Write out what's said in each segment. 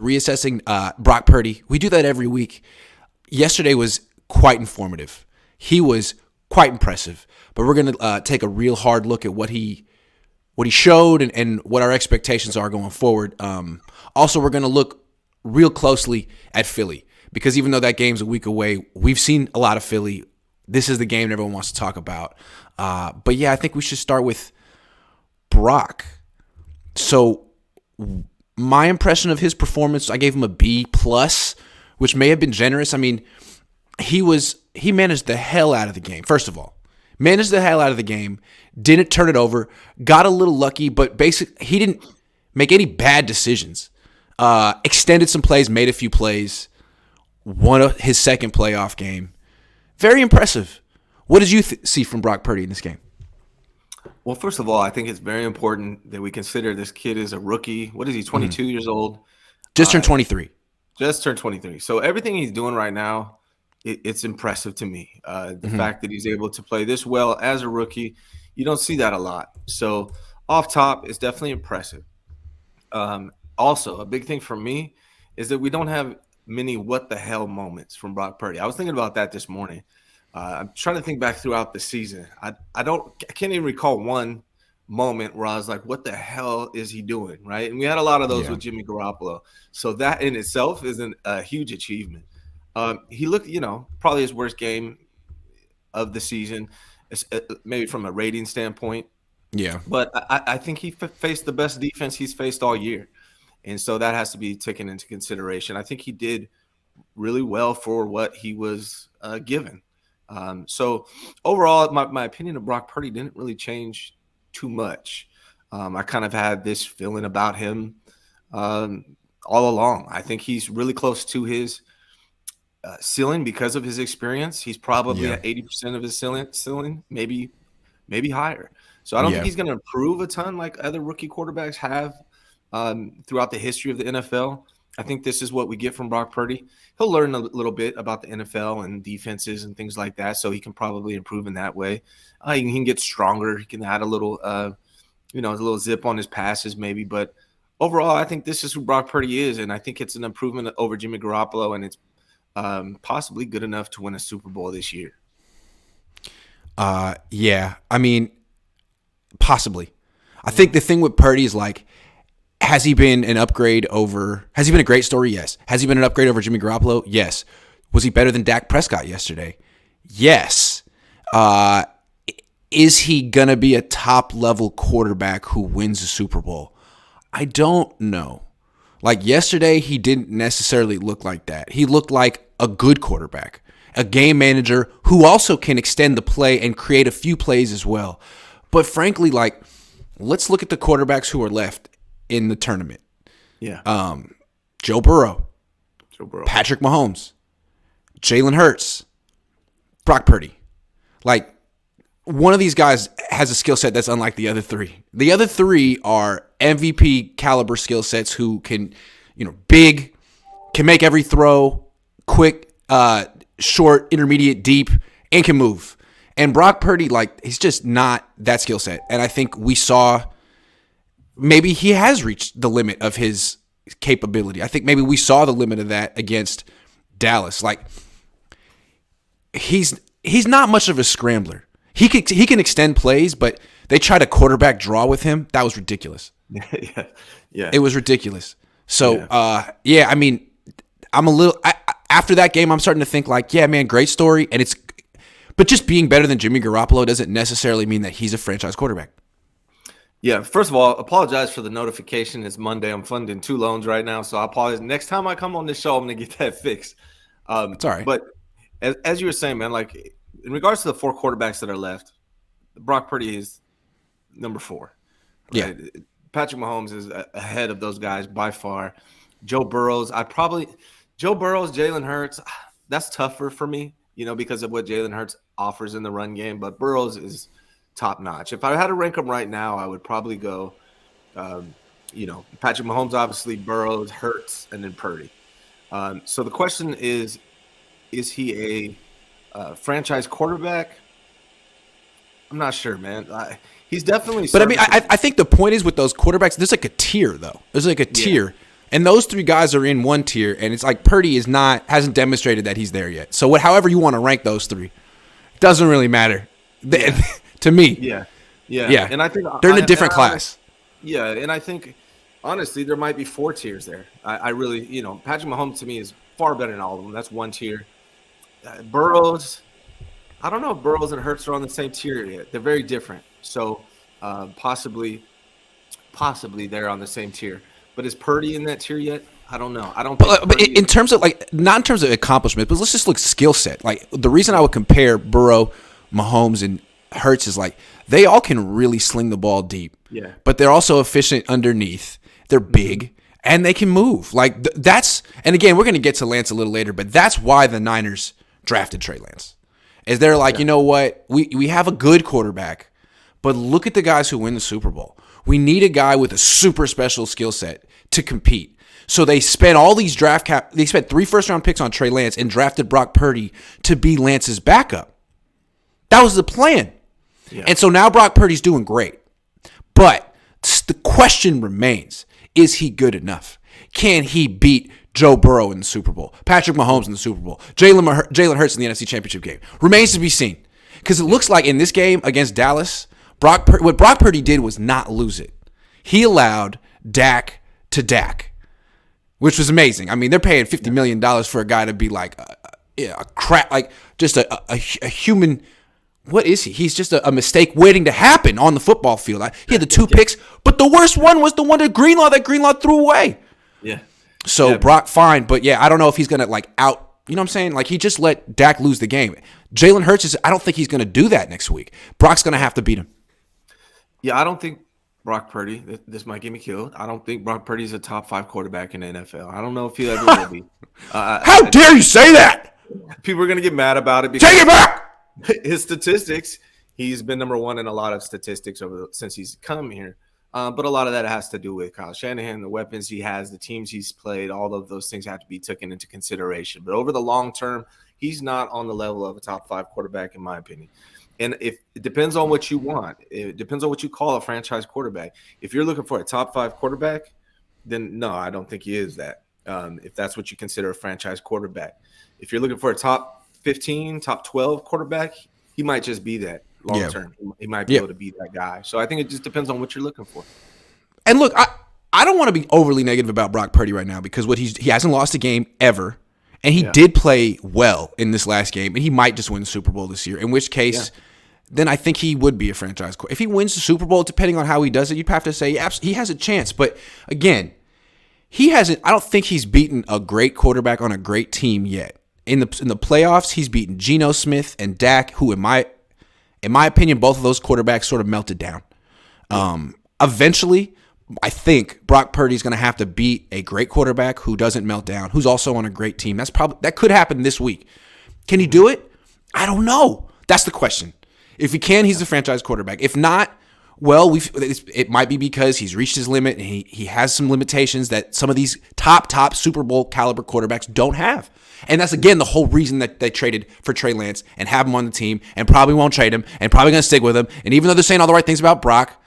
reassessing Brock Purdy. We do that every week. Yesterday was quite informative. He was quite impressive. But we're going to take a real hard look at what he showed and what our expectations are going forward. Also, we're going to look real closely at Philly because even though that game's a week away, we've seen a lot of Philly. This is the game that everyone wants to talk about. But yeah, I think we should start with Brock. So my impression of his performance, I gave him a B+, which may have been generous. I mean, he managed the hell out of the game. First of all, managed the hell out of the game, didn't turn it over, got a little lucky, but basically he didn't make any bad decisions. Extended some plays, made a few plays, won his second playoff game. Very impressive. What did you see from Brock Purdy in this game? Well, first of all, I think it's very important that we consider this kid is a rookie. What is he, 22 years old? Just turned 23. Just turned 23. So everything he's doing right now, it's impressive to me. The fact that he's able to play this well as a rookie, you don't see that a lot. So off top, it's definitely impressive. Also, a big thing for me is that we don't have many what the hell moments from Brock Purdy. I was thinking about that this morning. I'm trying to think back throughout the season. I can't even recall one moment where I was like, what the hell is he doing, right? And we had a lot of those with Jimmy Garoppolo. So that in itself is a huge achievement. He looked, probably his worst game of the season, maybe from a rating standpoint. Yeah. But I think he faced the best defense he's faced all year. And so that has to be taken into consideration. I think he did really well for what he was given. So overall, my opinion of Brock Purdy didn't really change too much. I kind of had this feeling about him all along. I think he's really close to his ceiling because of his experience. He's probably at 80% of his ceiling, maybe higher. So I don't think he's going to improve a ton like other rookie quarterbacks have throughout the history of the NFL. I think this is what we get from Brock Purdy. He'll learn a little bit about the NFL and defenses and things like that, so he can probably improve in that way. He can get stronger. He can add a little, a little zip on his passes maybe. But overall, I think this is who Brock Purdy is, and I think it's an improvement over Jimmy Garoppolo, and it's possibly good enough to win a Super Bowl this year. Yeah, I mean, possibly. I think the thing with Purdy is like, has he been a great story? Yes. Has he been an upgrade over Jimmy Garoppolo? Yes. Was he better than Dak Prescott yesterday? Yes. Is he going to be a top-level quarterback who wins a Super Bowl? I don't know. Like yesterday, he didn't necessarily look like that. He looked like a good quarterback, a game manager who also can extend the play and create a few plays as well. But frankly, like, let's look at the quarterbacks who are left in the tournament. Yeah. Joe Burrow. Patrick Mahomes. Jalen Hurts. Brock Purdy. Like, one of these guys has a skill set that's unlike the other three. The other three are MVP caliber skill sets who can, big, can make every throw, quick, short, intermediate, deep, and can move. And Brock Purdy, like, he's just not that skill set. And I think we saw maybe he has reached the limit of his capability. I think maybe we saw the limit of that against Dallas. Like, he's not much of a scrambler. He can extend plays, but they tried a quarterback draw with him. That was ridiculous. Yeah. It was ridiculous. So, I mean, I'm a little after that game, I'm starting to think like, yeah, man, great story, but just being better than Jimmy Garoppolo doesn't necessarily mean that he's a franchise quarterback. Yeah, first of all, apologize for the notification. It's Monday. I'm funding 2 loans right now, so I apologize. Next time I come on this show, I'm going to get that fixed. It's all right. But as you were saying, man, like in regards to the 4 quarterbacks that are left, Brock Purdy is number 4. Right? Yeah. Patrick Mahomes is ahead of those guys by far. Joe Burrows, Jalen Hurts, that's tougher for me, because of what Jalen Hurts offers in the run game. But Burrows is top notch. If I had to rank them right now, I would probably go, Patrick Mahomes, obviously, Burrows, Hurts, and then Purdy. So the question is he a franchise quarterback? I'm not sure, man. He's definitely. But I mean, I think the point is with those quarterbacks, there's like a tier though. There's like a tier, And those three guys are in one tier, and it's like Purdy hasn't demonstrated that he's there yet. So however you want to rank those three, doesn't really matter to me. Yeah. And I think they're in a different class. Yeah, and I think honestly there might be 4 tiers there. I really, Patrick Mahomes to me is far better than all of them. That's one tier. Burrows, I don't know if Burrows and Hurts are on the same tier yet. They're very different. So possibly they're on the same tier. But is Purdy in that tier yet? I don't know. I don't think but in terms of not in terms of accomplishment, but let's just look skill set. Like the reason I would compare Burrow, Mahomes, and Hurts is like they all can really sling the ball deep. Yeah. But they're also efficient underneath. They're big and they can move. Like that's, and again, we're going to get to Lance a little later, but that's why the Niners drafted Trey Lance. Is they're like, you know what? We have a good quarterback, but look at the guys who win the Super Bowl. We need a guy with a super special skill set to compete. So they spent all these they spent 3 first-round picks on Trey Lance and drafted Brock Purdy to be Lance's backup. That was the plan. Yeah. And so now Brock Purdy's doing great. But the question remains, is he good enough? Can he beat Joe Burrow in the Super Bowl, Patrick Mahomes in the Super Bowl, Jalen Hurts in the NFC Championship game? Remains to be seen. Because it looks like in this game against Dallas, what Brock Purdy did was not lose it. He allowed Dak to Dak, which was amazing. I mean, they're paying $50 million for a guy to be like a crap, like just a human. What is he? He's just a mistake waiting to happen on the football field. He had the 2 picks, but the worst one was the one that Greenlaw threw away. Yeah. So Brock, fine, but I don't know if he's gonna out. You know what I'm saying? Like he just let Dak lose the game. Jalen Hurts I don't think he's gonna do that next week. Brock's gonna have to beat him. Yeah, I don't think Brock Purdy, this might get me killed. I don't think Brock Purdy is a top 5 quarterback in the NFL. I don't know if he ever will be. How dare you say that? People are going to get mad about it. Because take it back! His statistics, he's been number 1 in a lot of statistics since he's come here. But a lot of that has to do with Kyle Shanahan, the weapons he has, the teams he's played. All of those things have to be taken into consideration. But over the long term, he's not on the level of a top 5 quarterback, in my opinion. And if it depends on what you want, it depends on what you call a franchise quarterback. If you're looking for a top 5 quarterback, then no, I don't think he is that. If that's what you consider a franchise quarterback. If you're looking for a top 15, top 12 quarterback, he might just be that long term. He might be able to be that guy. So I think it just depends on what you're looking for. And look, I don't want to be overly negative about Brock Purdy right now because he hasn't lost a game ever. And he did play well in this last game, and he might just win the Super Bowl this year, in which case then I think he would be a franchise quarterback. If he wins the Super Bowl, depending on how he does it, you'd have to say he has a chance. But again, he hasn't. I don't think he's beaten a great quarterback on a great team yet. In the playoffs, he's beaten Geno Smith and Dak, who in my opinion, both of those quarterbacks sort of melted down. Eventually, I think Brock Purdy's going to have to beat a great quarterback who doesn't melt down, who's also on a great team. That could happen this week. Can he do it? I don't know. That's the question. If he can, he's the franchise quarterback. If not, well, it might be because he's reached his limit and he has some limitations that some of these top Super Bowl caliber quarterbacks don't have. And that's, again, the whole reason that they traded for Trey Lance and have him on the team and probably won't trade him and probably going to stick with him. And even though they're saying all the right things about Brock,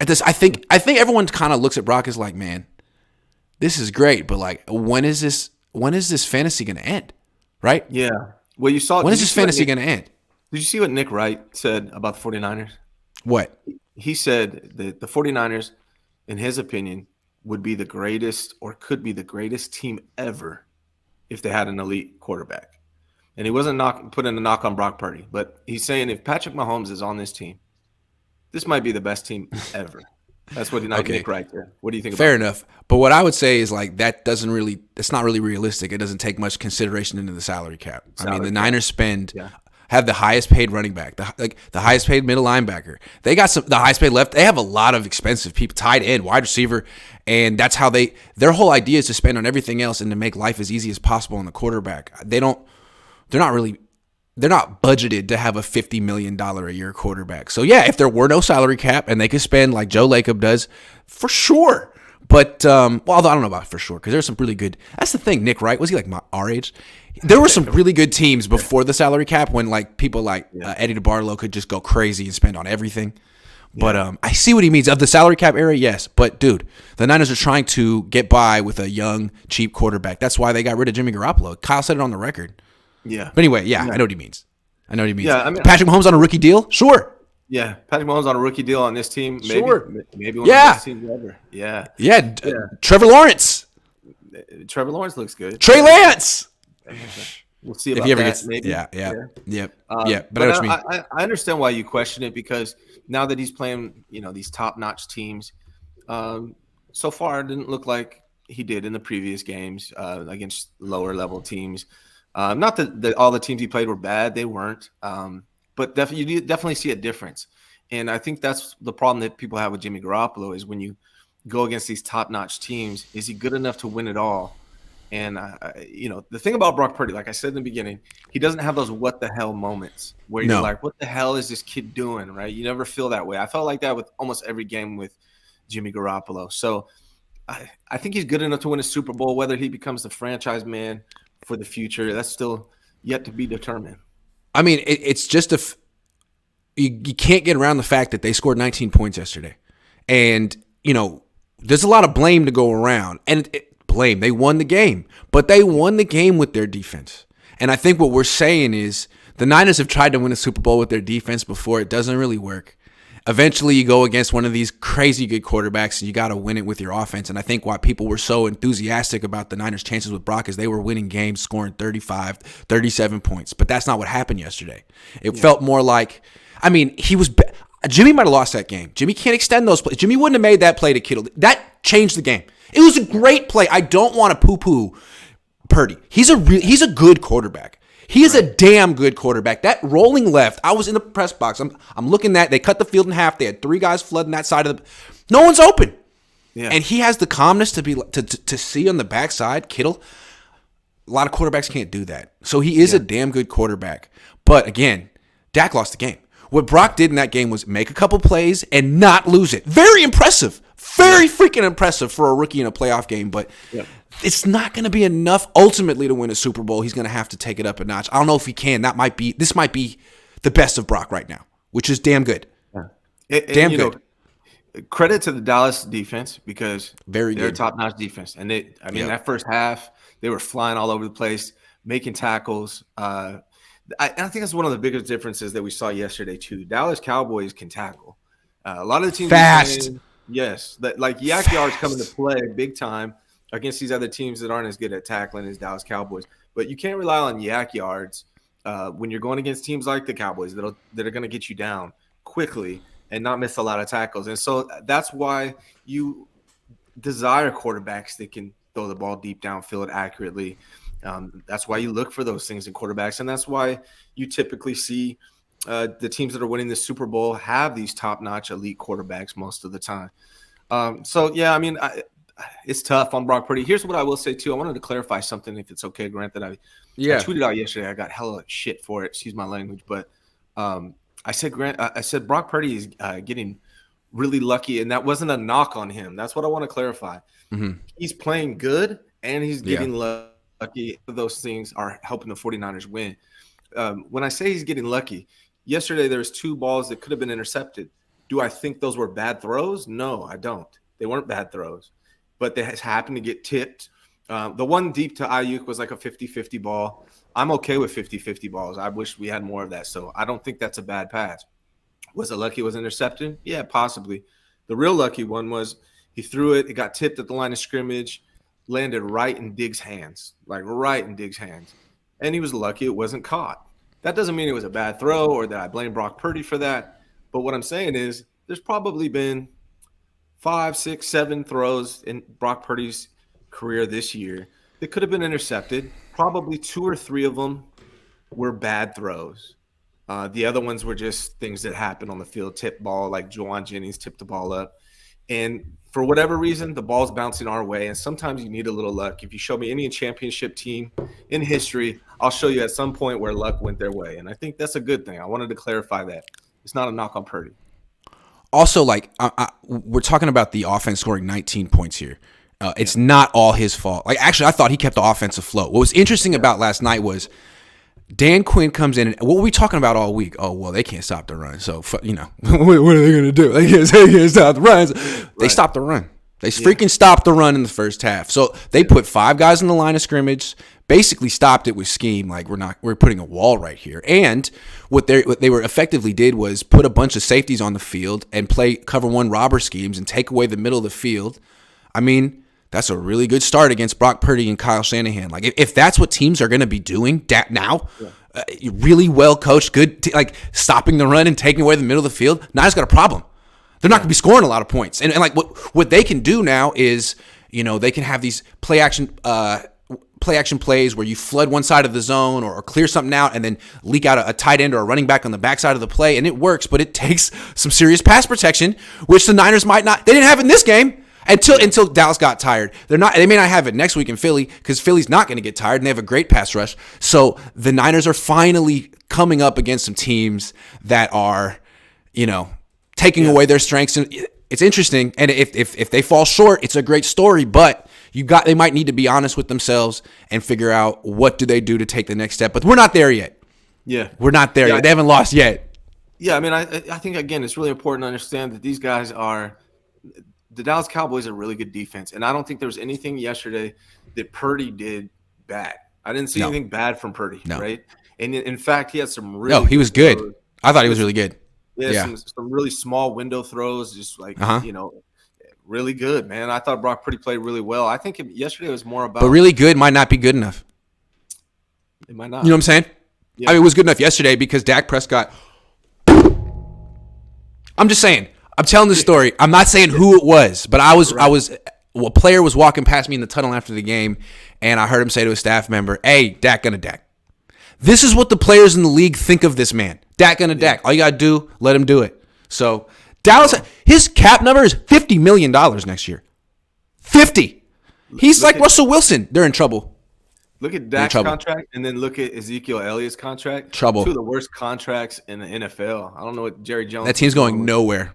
I think everyone kind of looks at Brock as like, man, this is great, but like, when is this fantasy going to end? Right? Yeah. Well, you saw. When is this fantasy going to end? Did you see what Nick Wright said about the 49ers? What? He said that the 49ers, in his opinion, would be the greatest or could be the greatest team ever if they had an elite quarterback. And he wasn't putting a knock on Brock Purdy, but he's saying if Patrick Mahomes is on this team, this might be the best team ever. That's what Nick Wright said. What do you think about that? Fair enough. But what I would say is like it's not really realistic. It doesn't take much consideration into the salary cap. The Niners have the highest paid running back, the highest paid middle linebacker. They got the highest paid left. They have a lot of expensive people, tight end, wide receiver, and that's how their whole idea is to spend on everything else and to make life as easy as possible on the quarterback. They're not budgeted to have a $50 million a year quarterback. So yeah, if there were no salary cap and they could spend like Joe Lacob does, for sure. But although I don't know about for sure because there's some really good. That's the thing. Nick Wright, was he like our age? There were some really good teams before the salary cap when like people like Eddie DeBartolo could just go crazy and spend on everything. But I see what he means. Of the salary cap era, yes. But, dude, the Niners are trying to get by with a young, cheap quarterback. That's why they got rid of Jimmy Garoppolo. Kyle said it on the record. Yeah. But anyway, I know what he means. Yeah, I mean, Patrick Mahomes on a rookie deal? Sure. Yeah, Patrick Mahomes on a rookie deal on this team. Maybe, Sure. Maybe one of the best teams ever. Yeah. Trevor Lawrence. Trevor Lawrence looks good. Trey Lance. We'll see about if he ever that. Gets, maybe. Yeah. But I know what you mean. I understand why you question it, because now that he's playing, these top-notch teams, so far it didn't look like he did in the previous games against lower-level teams. Not that all the teams he played were bad; they weren't. But you definitely see a difference, and I think that's the problem that people have with Jimmy Garoppolo is when you go against these top-notch teams, is he good enough to win it all? And, the thing about Brock Purdy, like I said in the beginning, he doesn't have those what the hell moments where you're like, what the hell is this kid doing, right? You never feel that way. I felt like that with almost every game with Jimmy Garoppolo. So I think he's good enough to win a Super Bowl. Whether he becomes the franchise man for the future, that's still yet to be determined. I mean, it's just you can't get around the fact that they scored 19 points yesterday. And, there's a lot of blame to go around. And they won the game, but they won the game with their defense. And I think what we're saying is the Niners have tried to win a Super Bowl with their defense before. It doesn't really work. Eventually you go against one of these crazy good quarterbacks and you got to win it with your offense. And I think why people were so enthusiastic about the Niners' chances with Brock is they were winning games, scoring 35, 37 points. But that's not what happened yesterday. It felt more like, Jimmy might have lost that game. Jimmy can't extend those plays. Jimmy wouldn't have made that play to Kittle. That changed the game. It was a great play. I don't want to poo-poo Purdy. He's a good quarterback. He is a damn good quarterback. That rolling left, I was in the press box. I'm looking at, they cut the field in half. They had 3 guys flooding that side of no one's open. Yeah. And he has the calmness to see on the backside, Kittle. A lot of quarterbacks can't do that. So he is a damn good quarterback. But again, Dak lost the game. What Brock did in that game was make a couple plays and not lose it. Very impressive. Very freaking impressive for a rookie in a playoff game. But it's not going to be enough ultimately to win a Super Bowl. He's going to have to take it up a notch. I don't know if he can. This might be the best of Brock right now, which is damn good. Damn good. Credit to the Dallas defense because they're a top-notch defense. And that first half, they were flying all over the place, making tackles. I think that's one of the biggest differences that we saw yesterday too. Dallas Cowboys can tackle. A lot of the teams fast. Yes, like yak yards come into play big time against these other teams that aren't as good at tackling as Dallas Cowboys. But you can't rely on yak yards when you're going against teams like the Cowboys that are going to get you down quickly and not miss a lot of tackles. And so that's why you desire quarterbacks that can throw the ball deep downfield accurately. That's why you look for those things in quarterbacks, and that's why you typically see the teams that are winning the Super Bowl have these top-notch elite quarterbacks most of the time. It's tough on Brock Purdy. Here's what I will say, too. I wanted to clarify something, if it's okay, Grant, that I tweeted out yesterday. I got hella shit for it. Excuse my language. But I said Brock Purdy is getting really lucky, and that wasn't a knock on him. That's what I want to clarify. Mm-hmm. He's playing good, and he's getting lucky. Those things are helping the 49ers win. When I say he's getting lucky, yesterday there was 2 balls that could have been intercepted. Do I think those were bad throws? No, I don't. They weren't bad throws, but they happened to get tipped. The one deep to Ayuk was like a 50-50 ball. I'm okay with 50-50 balls. I wish we had more of that, so I don't think that's a bad pass. Was it lucky it was intercepted? Yeah, possibly. The real lucky one was he threw it. It got tipped at the line of scrimmage. Landed right in Diggs' hands, and he was lucky it wasn't caught. That doesn't mean it was a bad throw or that I blame Brock Purdy for that. But what I'm saying is there's probably been 5, 6, 7 throws in Brock Purdy's career this year that could have been intercepted. Probably 2 or 3 of them were bad throws. The other ones were just things that happened on the field, tip ball, like Juwan Jennings tipped the ball up. And for whatever reason, the ball's bouncing our way, and sometimes you need a little luck. If you show me any championship team in history, I'll show you at some point where luck went their way, and I think that's a good thing. I wanted to clarify that. It's not a knock on Purdy. Also, we're talking about the offense scoring 19 points here. It's not all his fault. Actually, I thought he kept the offense afloat. What was interesting about last night was Dan Quinn comes in, and what were we talking about all week? Oh, well, they can't stop the run. So, what are they going to do? They can't stop the runs. They stopped the run. They freaking stopped the run in the first half. So they put 5 guys in the line of scrimmage, basically stopped it with scheme. Like, we're putting a wall right here. And what they were effectively did was put a bunch of safeties on the field and play cover 1 robber schemes and take away the middle of the field. I mean, that's a really good start against Brock Purdy and Kyle Shanahan. Like, if that's what teams are going to be doing now, really well coached, good, like stopping the run and taking away the middle of the field, Niner's got a problem. They're not going to be scoring a lot of points. And like what they can do now is, they can have these play action plays where you flood one side of the zone or clear something out and then leak out a tight end or a running back on the backside of the play, and it works, but it takes some serious pass protection, which the Niners might not. They didn't have in this game until Dallas got tired. They may not have it next week in Philly because Philly's not going to get tired, and they have a great pass rush. So the Niners are finally coming up against some teams that are, taking away their strengths. And it's interesting. And if they fall short, it's a great story, but they might need to be honest with themselves and figure out what do they do to take the next step. But we're not there yet. Yeah. We're not there yet. They haven't lost yet. Yeah, I mean, I think, again, it's really important to understand that these guys are – the Dallas Cowboys are a really good defense, and I don't think there was anything yesterday that Purdy did bad. I didn't see anything bad from Purdy, right? And in fact, he had some really – No, he was good. I thought he was really good. Yeah. Some really small window throws, just like, really good, man. I thought Brock Purdy played really well. I think yesterday was more about – But really good might not be good enough. It might not. You know what I'm saying? Yeah. I mean, it was good enough yesterday because Dak Prescott – I'm just saying. I'm telling this story. I'm not saying who it was, but a player was walking past me in the tunnel after the game, and I heard him say to a staff member, "Hey, Dak gonna Dak." This is what the players in the league think of this man. Dak gonna Dak. All you gotta do, let him do it. So Dallas, his cap number is $50 million next year. 50. He's like Russell Wilson. They're in trouble. Look at Dak's contract, and then look at Ezekiel Elliott's contract. Trouble. 2 of the worst contracts in the NFL. I don't know what Jerry Jones. That team's going nowhere.